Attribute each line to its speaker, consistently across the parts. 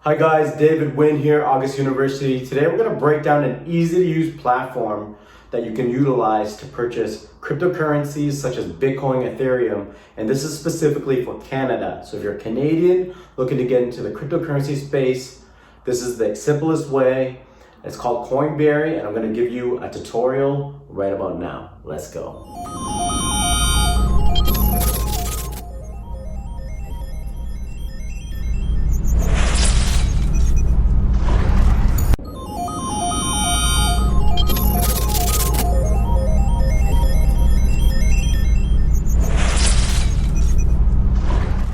Speaker 1: Hi guys, David Wynn here, August University. Today we're going to break down an easy to use platform that you can utilize to purchase cryptocurrencies such as Bitcoin, Ethereum, and this is specifically for Canada. So if you're Canadian looking to get into the cryptocurrency space, this is the simplest way. It's called Coinberry, and I'm going to give you a tutorial right about now. Let's go.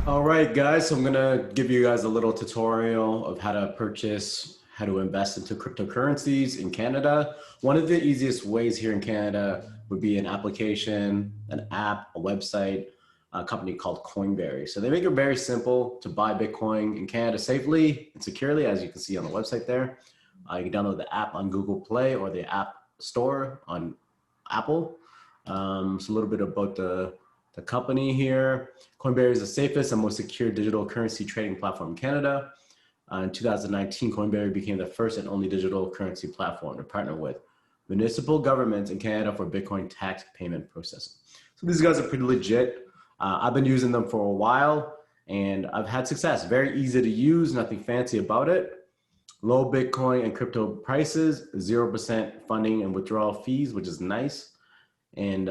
Speaker 1: All right, guys, so I'm gonna give you guys a little tutorial of how to purchase, how to invest into cryptocurrencies in Canada. One of the easiest ways here in Canada would be an application, an app, a website, a company called Coinberry. So they make it very simple to buy Bitcoin in Canada safely and securely, as you can see on the website there. You can download the app on Google Play or the App Store on Apple. So a little bit about the company here. Coinberry is the safest and most secure digital currency trading platform in Canada. In 2019, Coinberry became the first and only digital currency platform to partner with municipal governments in Canada for Bitcoin tax payment processing. So these guys are pretty legit. I've been using them for a while and I've had success. Very easy to use, nothing fancy about it. Low Bitcoin and crypto prices, 0% funding and withdrawal fees, which is nice. And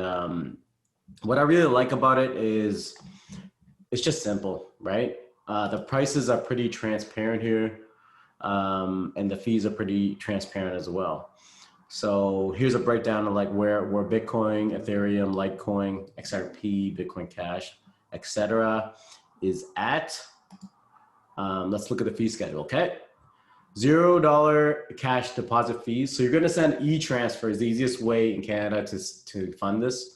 Speaker 1: what I really like about it is it's just simple, right? The prices are pretty transparent here, and the fees are pretty transparent as well. So here's a breakdown of like where Bitcoin, Ethereum, Litecoin, XRP, Bitcoin Cash, etc. is at. Let's look at the fee schedule, okay? $0 cash deposit fees. So you're gonna send e-transfer is the easiest way in Canada to fund this.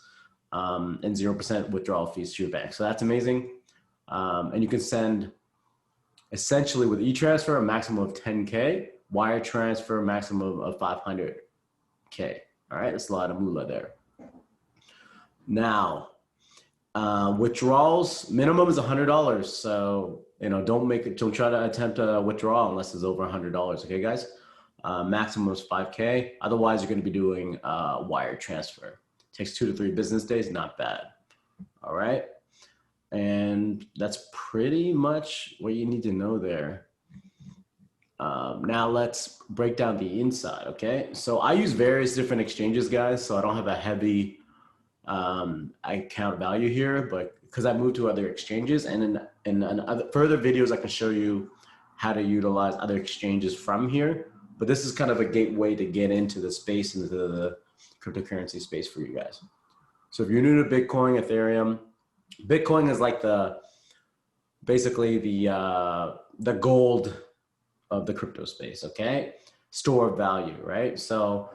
Speaker 1: And 0% withdrawal fees to your bank. So that's amazing. And you can send essentially with e-transfer a maximum of 10K, wire transfer a maximum of 500K. All right, that's a lot of moolah there. Now, withdrawals minimum is $100. So don't try to attempt a withdrawal unless it's over $100. Okay, guys. Maximum is 5K. Otherwise, you're going to be doing wire transfer. Takes 2 to 3 business days, not bad. All right. And that's pretty much what you need to know there. Now let's break down the inside, okay? So I use various different exchanges, guys, so I don't have a heavy account value here, but because I moved to other exchanges, and in other further videos, I can show you how to utilize other exchanges from here. But this is kind of a gateway to get into the space, into the cryptocurrency space for you guys. So if you're new to Bitcoin, Ethereum, Bitcoin is like basically the gold of the crypto space, okay? Store of value, right? So,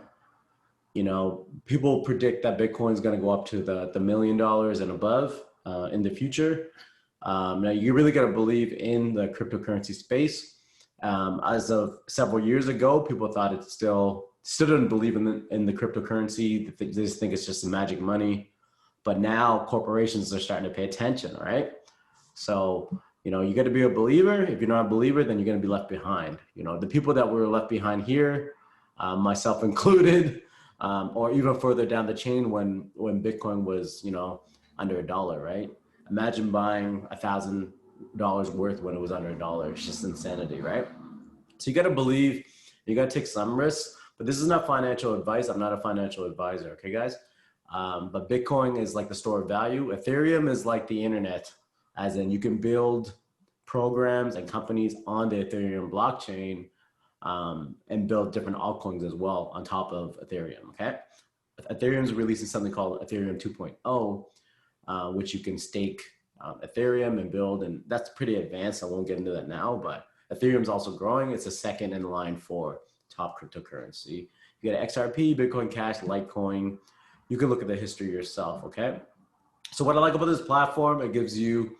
Speaker 1: people predict that Bitcoin is going to go up to the $1 million and above in the future. Now you really got to believe in the cryptocurrency space. As of several years ago, people thought it still didn't believe in the cryptocurrency. They just think it's just the magic money. But now corporations are starting to pay attention, right? So, you got to be a believer. If you're not a believer, then you're going to be left behind. The people that were left behind here, myself included, or even further down the chain when Bitcoin was, under $1, right? Imagine buying $1,000 worth when it was under $1. It's just insanity, right? So you got to believe, you got to take some risks. But this is not financial advice. I'm not a financial advisor, okay, guys? But Bitcoin is like the store of value. Ethereum is like the internet, as in you can build programs and companies on the Ethereum blockchain and build different altcoins as well on top of Ethereum, okay? Ethereum is releasing something called Ethereum 2.0, which you can stake Ethereum and build, and that's pretty advanced. I won't get into that now, but Ethereum is also growing. It's a second in line for top cryptocurrency. You get XRP, Bitcoin Cash, Litecoin. You can look at the history yourself, okay? So what I like about this platform, it gives you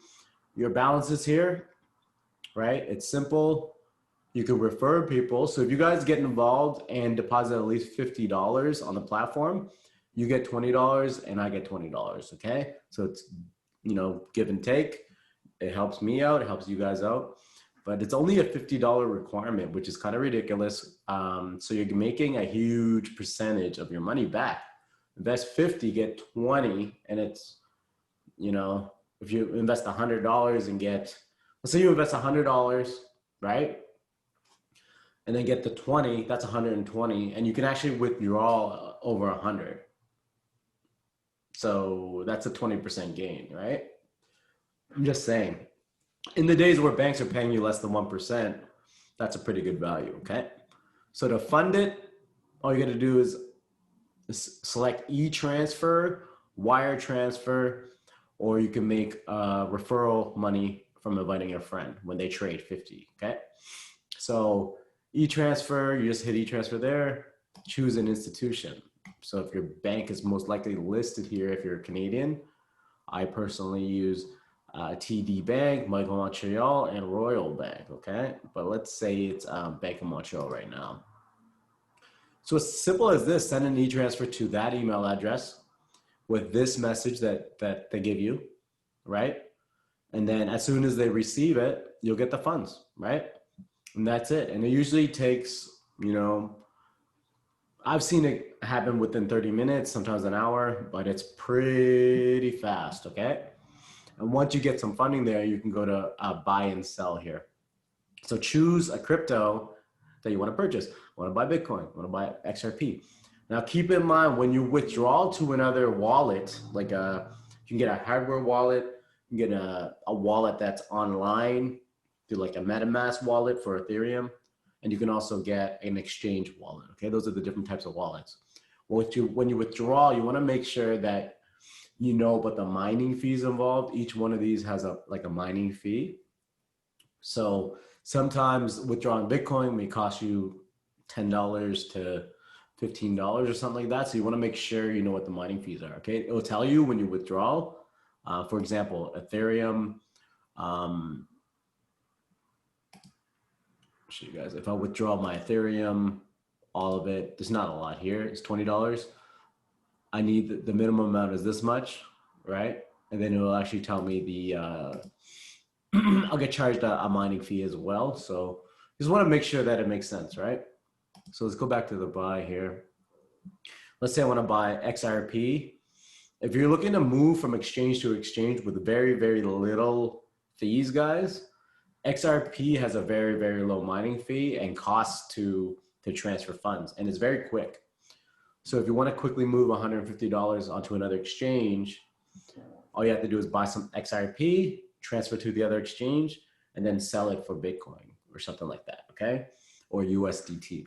Speaker 1: your balances here, right? It's simple. You can refer people. So if you guys get involved and deposit at least $50 on the platform, you get $20 and I get $20, okay? So it's, give and take. It helps me out. It helps you guys out. but it's only a $50 requirement, which is kind of ridiculous. So you're making a huge percentage of your money back. Invest 50, get 20, and it's, you know, if you invest $100 and get, let's say you invest $100, right? And then get the 20, that's 120, and you can actually withdraw over 100. So that's a 20% gain, right? I'm just saying, in the days where banks are paying you less than 1%, that's a pretty good value, okay? So to fund it, all you gotta do is select e-transfer, wire transfer, or you can make referral money from inviting a friend when they trade 50, okay? So e-transfer, you just hit e-transfer there, choose an institution. So if your bank is most likely listed here, if you're Canadian, I personally use TD Bank, Bank of Montreal, and Royal Bank, okay? But let's say it's Bank of Montreal right now. So as simple as this, send an e-transfer to that email address with this message that they give you, right? And then as soon as they receive it, you'll get the funds, right? And that's it. And it usually takes, you know, I've seen it happen within 30 minutes, sometimes an hour, but it's pretty fast, okay? And once you get some funding there, you can go to buy and sell here. So choose a crypto that you want to purchase. Want to buy Bitcoin, want to buy XRP. Now keep in mind, when you withdraw to another wallet, like you can get a hardware wallet, you can get a wallet that's online, do like a MetaMask wallet for Ethereum, and you can also get an exchange wallet, okay? Those are the different types of wallets. When you withdraw, you wanna make sure that you know about the mining fees involved. Each one of these has a mining fee. So sometimes withdrawing Bitcoin may cost you $10 to $15 or something like that. So you wanna make sure you know what the mining fees are, okay? It will tell you when you withdraw. For example, Ethereum, show you guys, if I withdraw my Ethereum, all of it, there's not a lot here, it's $20. I need the minimum amount is this much, right? And then it will actually tell me the, I'll get charged a mining fee as well. So just want to make sure that it makes sense, right? So let's go back to the buy here. Let's say I want to buy XRP. If you're looking to move from exchange to exchange with very, very little fees, guys, XRP has a very, very low mining fee and costs to transfer funds, and it's very quick. So if you want to quickly move $150 onto another exchange, all you have to do is buy some XRP, transfer to the other exchange, and then sell it for Bitcoin or something like that, okay? Or USDT.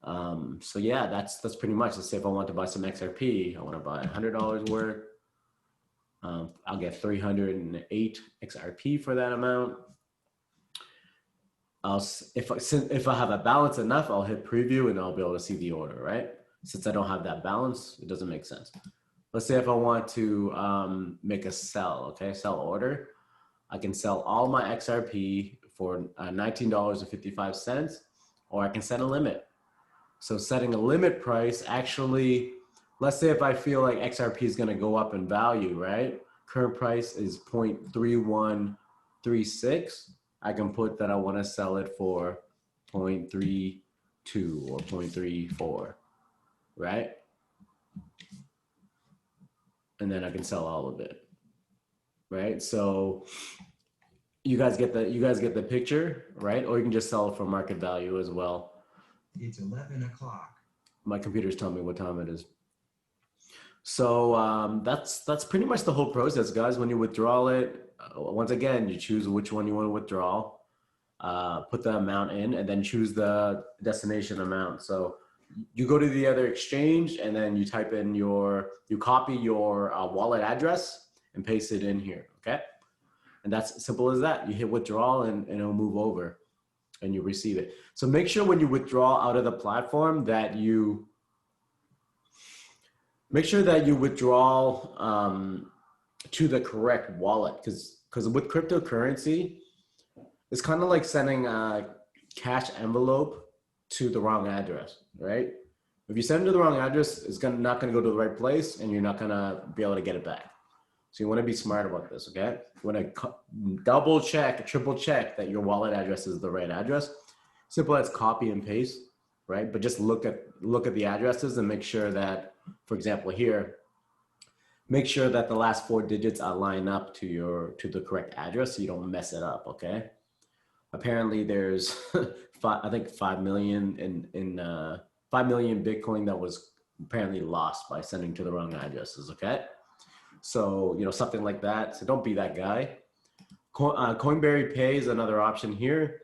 Speaker 1: So yeah, that's pretty much. Let's say if I want to buy some XRP, I want to buy $100 worth. I'll get 308 XRP for that amount. If I have a balance enough, I'll hit preview and I'll be able to see the order, right? Since I don't have that balance, it doesn't make sense. Let's say if I want to make a sell, okay, sell order, I can sell all my XRP for $19.55, or I can set a limit. So setting a limit price, actually, let's say if I feel like XRP is going to go up in value, right? Current price is 0.3136. I can put that I want to sell it for 0.32 or 0.34, right? And then I can sell all of it, right? So you guys get the picture, right? Or you can just sell it for market value as well.
Speaker 2: It's 11 o'clock.
Speaker 1: My computer's telling me what time it is. So that's pretty much the whole process, guys. When you withdraw it, once again, you choose which one you want to withdraw, put the amount in, and then choose the destination amount. So you go to the other exchange, and then you type in you copy your wallet address and paste it in here, okay? And that's as simple as that. You hit withdrawal and it'll move over and you receive it. So make sure when you withdraw out of the platform that you make sure that you withdraw to the correct wallet, because with cryptocurrency, it's kind of like sending a cash envelope to the wrong address, right? If you send it to the wrong address, it's not going to go to the right place, and you're not going to be able to get it back. So you want to be smart about this, okay? You want to double check, triple check that your wallet address is the right address. Simple as copy and paste, right? But just look at the addresses and make sure that, for example, here, make sure that the last 4 digits line up to the correct address so you don't mess it up, okay? Apparently there's I think 5 million 5 million Bitcoin that was apparently lost by sending to the wrong addresses, okay? So, you know, something like that. So don't be that guy. Coinberry Pay is another option here.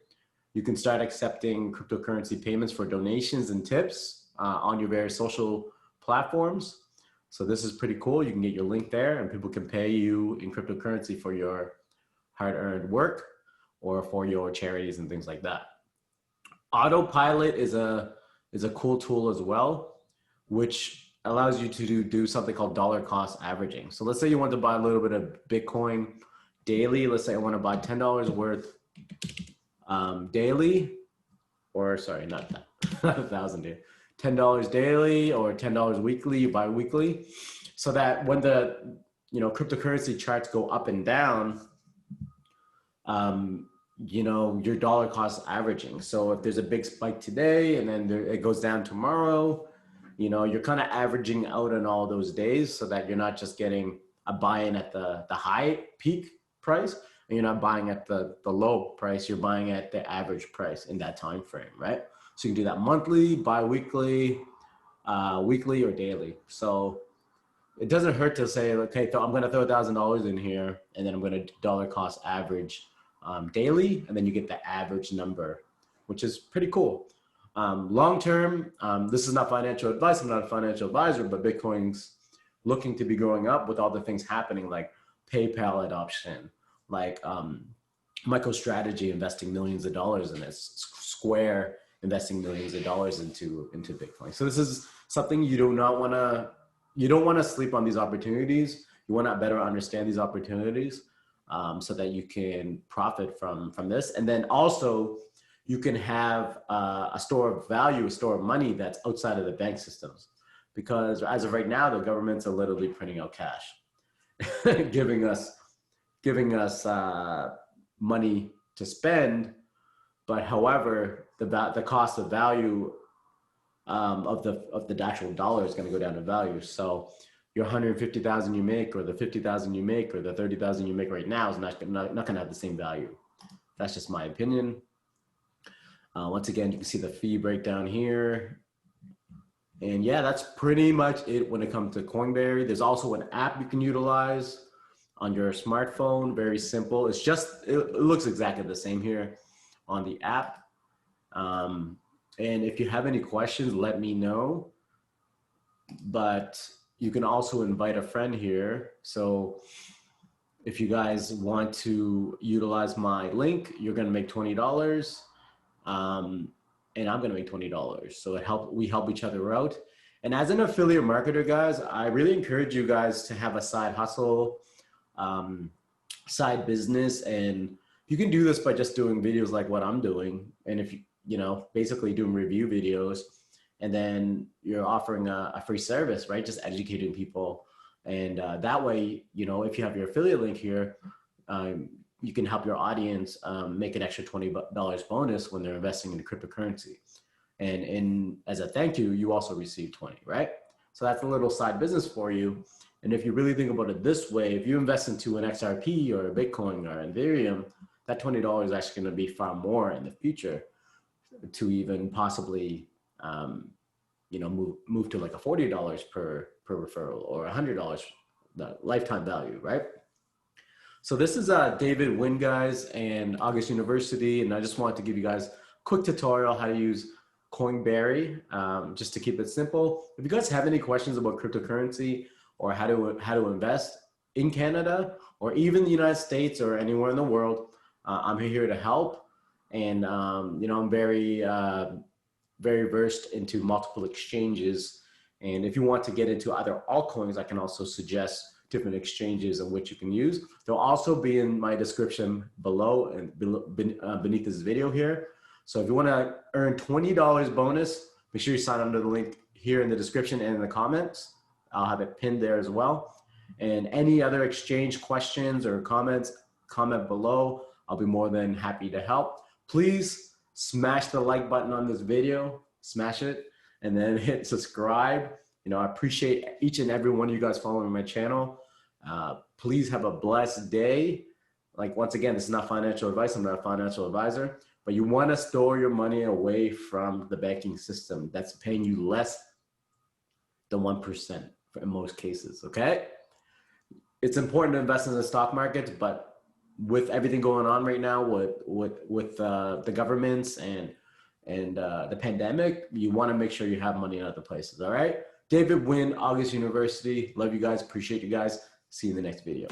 Speaker 1: You can start accepting cryptocurrency payments for donations and tips on your various social platforms. So this is pretty cool. You can get your link there and people can pay you in cryptocurrency for your hard-earned work or for your charities and things like that. Autopilot is a cool tool as well, which allows you to do something called dollar cost averaging. So let's say you want to buy a little bit of Bitcoin daily. Let's say I want to buy $10 worth daily, or sorry, not that, not 1,000 daily. $10 daily or $10 weekly, bi-weekly, so that when the cryptocurrency charts go up and down, your dollar cost averaging. So if there's a big spike today and then it goes down tomorrow, you're kind of averaging out on all those days so that you're not just getting a buy-in at the high peak price and you're not buying at the low price, you're buying at the average price in that time frame, right? So you can do that monthly, bi-weekly, weekly, or daily. So it doesn't hurt to say, okay, I'm going to throw $1,000 in here and then I'm going to dollar cost average daily, and then you get the average number, which is pretty cool. Long-term, this is not financial advice. I'm not a financial advisor, but Bitcoin's looking to be growing up with all the things happening like PayPal adoption, like MicroStrategy investing millions of dollars in this, Square investing millions of dollars into Bitcoin. So this is something you don't want to sleep on these opportunities. You want to better understand these opportunities so that you can profit from this. And then also you can have a store of value, a store of money that's outside of the bank systems. Because as of right now, the governments are literally printing out cash, giving us money to spend. But however, the cost of value of the actual dollar is going to go down in value. So your 150,000 you make, or the 50,000 you make, or the 30,000 you make right now is not going to have the same value. That's just my opinion. Once again, you can see the fee breakdown here. And yeah, that's pretty much it when it comes to Coinberry. There's also an app you can utilize on your smartphone. Very simple. It looks exactly the same here on the app. And if you have any questions, let me know. But you can also invite a friend here. So if you guys want to utilize my link, you're going to make $20. And I'm going to make $20. So we help each other out. And as an affiliate marketer, guys, I really encourage you guys to have a side hustle, side business. And you can do this by just doing videos like what I'm doing. And if basically doing review videos, and then you're offering a free service, right? Just educating people. And that way, if you have your affiliate link here, you can help your audience make an extra $20 bonus when they're investing in cryptocurrency. And as a thank you, you also receive 20, right? So that's a little side business for you. And if you really think about it this way, if you invest into an XRP or a Bitcoin or Ethereum, that $20 is actually going to be far more in the future to even possibly, move to like a $40 per referral or $100 the lifetime value, right? So this is David Wynn, guys, and August University, and I just wanted to give you guys a quick tutorial how to use Coinberry, just to keep it simple. If you guys have any questions about cryptocurrency or how to invest in Canada or even the United States or anywhere in the world, I'm here to help. And I'm very versed into multiple exchanges. And if you want to get into other altcoins, I can also suggest different exchanges in which you can use. They'll also be in my description below and beneath this video here. So if you want to earn $20 bonus, make sure you sign under the link here in the description and in the comments. I'll have it pinned there as well. And any other exchange questions or comments, comment below. I'll be more than happy to help. Please smash the like button on this video, smash it, and then hit subscribe. You know, I appreciate each and every one of you guys following my channel. Please have a blessed day. Like, once again, this is not financial advice. I'm not a financial advisor, but you want to store your money away from the banking system that's paying you less than 1% in most cases, okay? It's important to invest in the stock market, but with everything going on right now with the governments and the pandemic, you want to make sure you have money in other places, all right? David Wynn, August University. Love you guys. Appreciate you guys. See you in the next video.